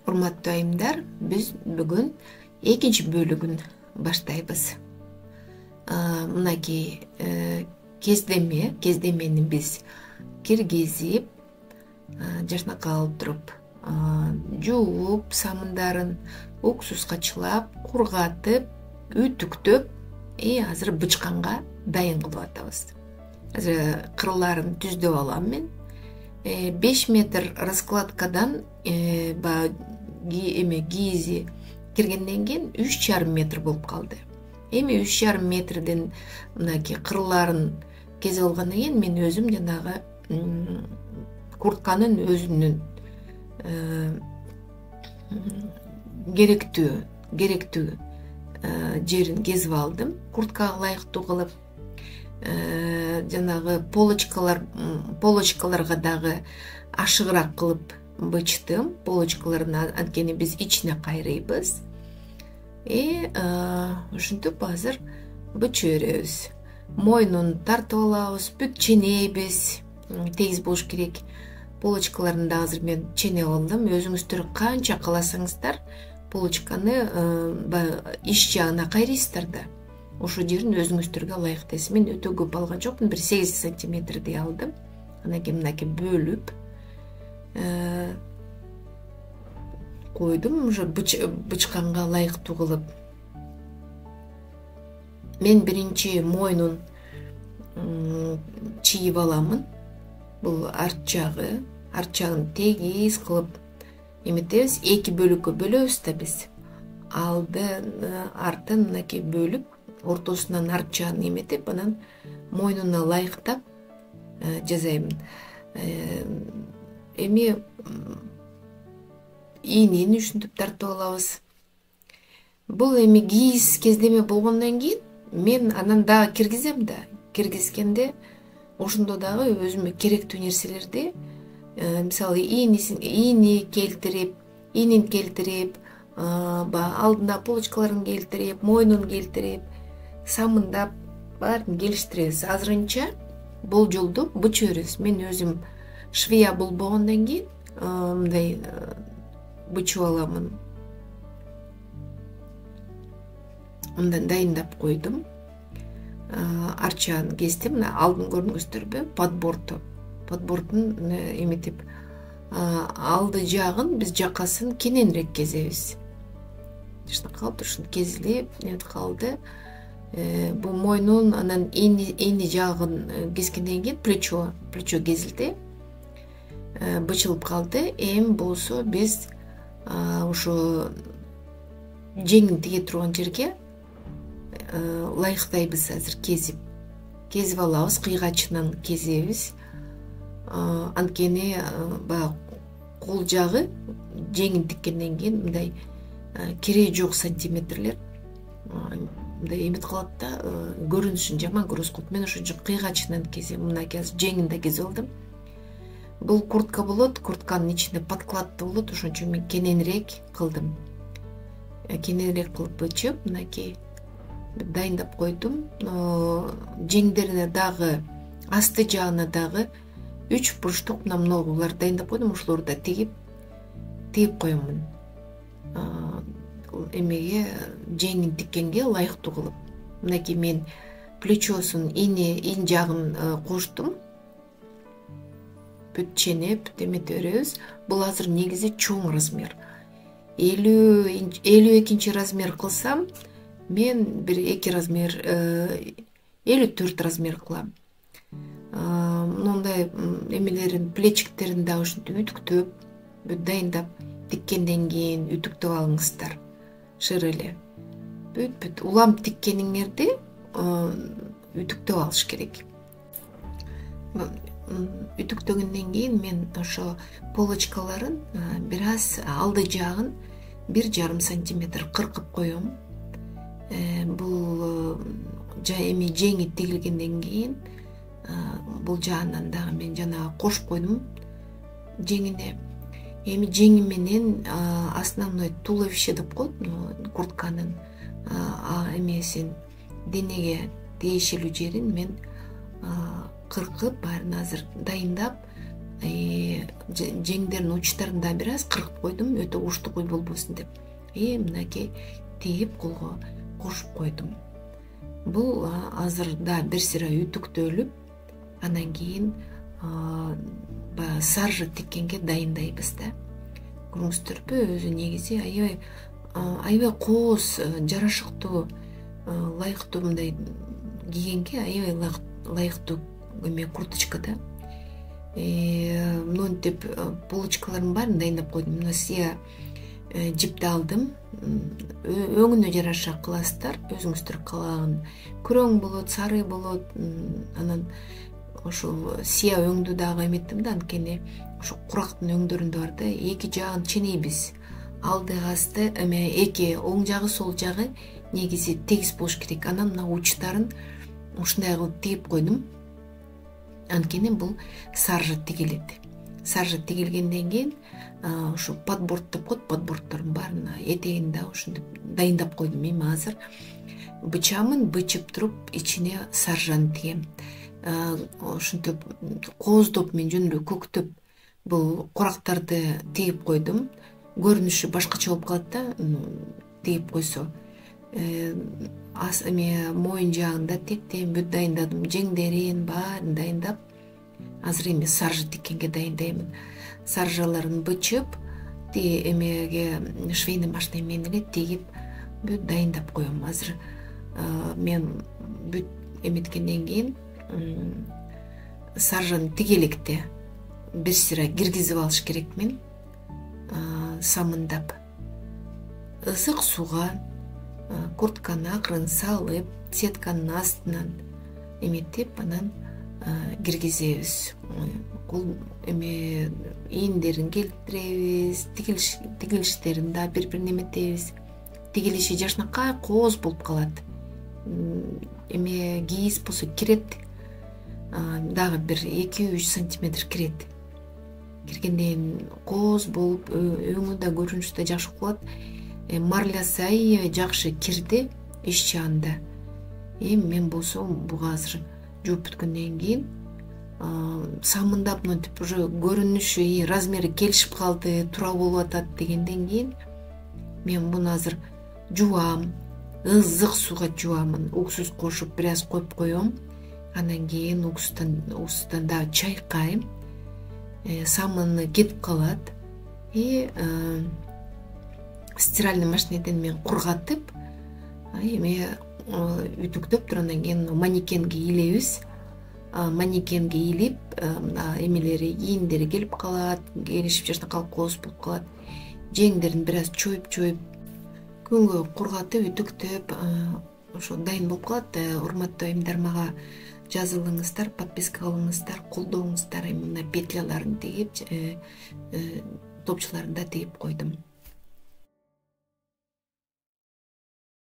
Урматтуу айымдар, биз бүгүн экинчи бөлүгүн баштайбыз. Мынакей кездемени биз киргизип, жашнакка алып туруп, жууп, самындарын уксуска чылап, кургатып, үтүктөп, азыр бычканга дайын кылып атабыз. Азыр кырларын түздөп алам мен. 5 метр раскладкадан кийизи киргенден кийин 3,5 метр болуп калды. 3,5 метрден мынакей кырларын кезип алгандан кийин мен өзүм жанагы куртканын өзүнүн керектүү жерин кезип алдым. Курткага ылайыктуу кылып, жанагы полочкаларга дагы ашыгыраак кылып бычтым. Полочкаларын анткени биз ичине кайрыйбыз. Ушинтип азыр быча беребиз. Мойнун тартып алабыз, бүт ченейбиз. Тегиз болуш керек. Полочкаларын да азыр мен ченеп алдым. Өзүңүздөр канча кааласаңыздар, полочканы иш жагына кайрыйсыздар да. Ошол жерин өзүңүздөргө ылайыктайсыз. Мен өтө көп алган жокмун, бир 8 сантиметрдей алдым. Анан кийин мынакей бөлүп койдум, уже бычканга ылайыктуу кылып. Мен биринчи мойнун чийип аламын. Бул арчагын тегиз кылып эметебиз, 2 бөлүккө бөлөбүз да биз. Артын мынакей бөлүп, ортосунан арчаны эметип, анан мойнуна ылайыктап жасайм. Эми ийнени ушинтип тартып алабыз. Бул эми кийиз кездеме болгондон кийин мен анан дагы киргизем да. Киргизгенде ошондо дагы өзүмө керектүү нерселерди, мисалы ийнин келтирип, алдына полочкаларын келтирип, мойнун келтирип, самындап, баарын келиштиребиз. Азырынча болжолдоп быча беребиз. Мен өзүм швея болбогондон кийин мындай бычып аламын. Андан дайындап койдум. Арчаны кестим. Мына алдын көрдүңүздөрбү? Подбордун эметип, алды жагын биз жакасын кененирээк кезебиз. Жашнак калып, ушинтип кезилип, эметип калды. Бул мойнун, анан эни жагын кескенден кийин плечо кезилди. Бычылып калды. Эми болсо биз ошо жеңин тиге турган жерге ылайыктайбыз. Азыр кезип алабыз, кыйгачынан кезебиз. Анткени баягы кол жагы жеңин тиккенден кийин мындай кереги жок сантиметрлер мындай эметип калат да, көрүнүшүн жаман көрүнүш кылып. Мен ошон үчүн кыйгачынан кезем. Мынакей азыр жеңин да кезип алдым. Бул куртка болот, куртканын ичинде подкладта болот, ошон үчүн мен кененирээк кылдым. Кененирээк кылып бычып, мынакей дайындап койдум. Жеңдерине дагы, асты жагына дагы 3 бурчтук буларды дайындап койдум. Ошолорду да тигип коёмун. Эмеге жеңин тиккенге ылайыктуу кылып. Мынакей мен плечосун, ин жагын коштум. Бүт ченеп, эмете беребиз. Бул азыр негизи чоң размер. 52 размер кылсам, мен бир 2 размер, 54 размер кылам. Мындай эмелерин, плечиктерин да ушинтип үтүктөп, бүт дайындап тиккенден кийин үтүктөп алыңыздар. Шыр эле. Бүт улам тиккениңерди үтүктөп алыш керек. Үтүктөгөндөн кийин мен ошо полочкаларын бир аз алды жагын 1,5 сантиметр кыркып коем. Бул эми жеңи тигилгенден кийин бул жагынан дагы мен жана кошуп койдум жеңине. Эми жеңи менен основной туловище деп коет, куртканын эмесин, денеге тиешелүү жерин мен кыркып, баарын азыр дайындап, жеңдердин учтарын да бир аз кыркып койдум, өтө уштукуй болбосун деп. Мынакей тегип колго кошуп койдум. Бул азыр да бир сыйра үтүктөлүп, анан кийин баягы саржа тиккенге дайындайбыз да. Көрүңүздөрбү, өзү негизи аябай кооз, жарашыктуу, ылайыктуу мындай кийгенге аябай ылайыктуу курточка да. Монтип полочкалардын баарын дайындап койдум. Мына сыя жипти алдым. Өңүнө жараша кыласыздар, өзүңүздөр каалаган. Күрөң болот, сары болот. Анан ошо сыя өңдү дагы эметтим да, анткени ошо курактын өңдөрүндө бар да, эки жагын ченейбиз. Алды асты, эки оң жагы, сол жагы негизи тегиз болуш керек. Анан мына учтарын ушундай кылып тигип койдум. Анткени бул саржа тигилет. Саржа тигилгенден кийин ошо подборд деп коет, подбордтордун баарын этегин да ошентип дайындап койдум. Эми азыр бычамын, бычып туруп ичине саржаны тигем. Ошентип кооздоп, мен жөн эле көктөп бул курактарды тигип койдум. Көрүнүшү башкача болуп калат да, тигип койсо. Моюн жагын да тиктим, бүт дайындадым, жеңдерин баарын дайындап, азыр эми саржа тиккенге дайындаймын. Саржаларын бычып, эмеге швейный машина менен эле тигип, бүт дайындап коем. Азыр мен бүт эметкенден кийин саржаны тигелекте бир сыйра киргизип алыш керекмин, самындап. Ысык сууга куртканы акырын салып, сетканын астынан эметип, анан киргизебиз. Ийиндерин келтиребиз, тигилиштерин да бири-бирине эметебиз. Тигилиши жакшынакай кооз болуп калат. Кийиз болсо кирет, дагы бир 2-3 сантиметр кирет. Киргенден кооз болуп, өңү да көрүнүшү да жакшы болот. Марлясы аябай жакшы кирди иш чагында. Мен болсо буга азыр жууп бүткөндөн кийин самындап, мынтип уже көрүнүшү, размери келишип калды, туура болуп атат дегенден кийин мен буну азыр жуам, ызык сууга жуамын, уксус кошуп бир аз коюп коем. Анан кийин уксустан дагы чайкайм. Самыны кетип калат. Стиральный машинеден мен кургатып, эми үтүктөп туруп, андан кийин манекенге илебиз. Манекенге илип, эмелери, ийиндери келип калат, келишип жакшынакай кооз болуп калат. Жеңдерин бир аз чоюп, күнгө кургатып, үтүктөп, ошо дайын болуп калат. Урматтуу айымдар, мага жазылыңыздар, подписка кылыңыздар, колдооңуздар. Мына петляларын тигип, топчуларын да тигип койдум.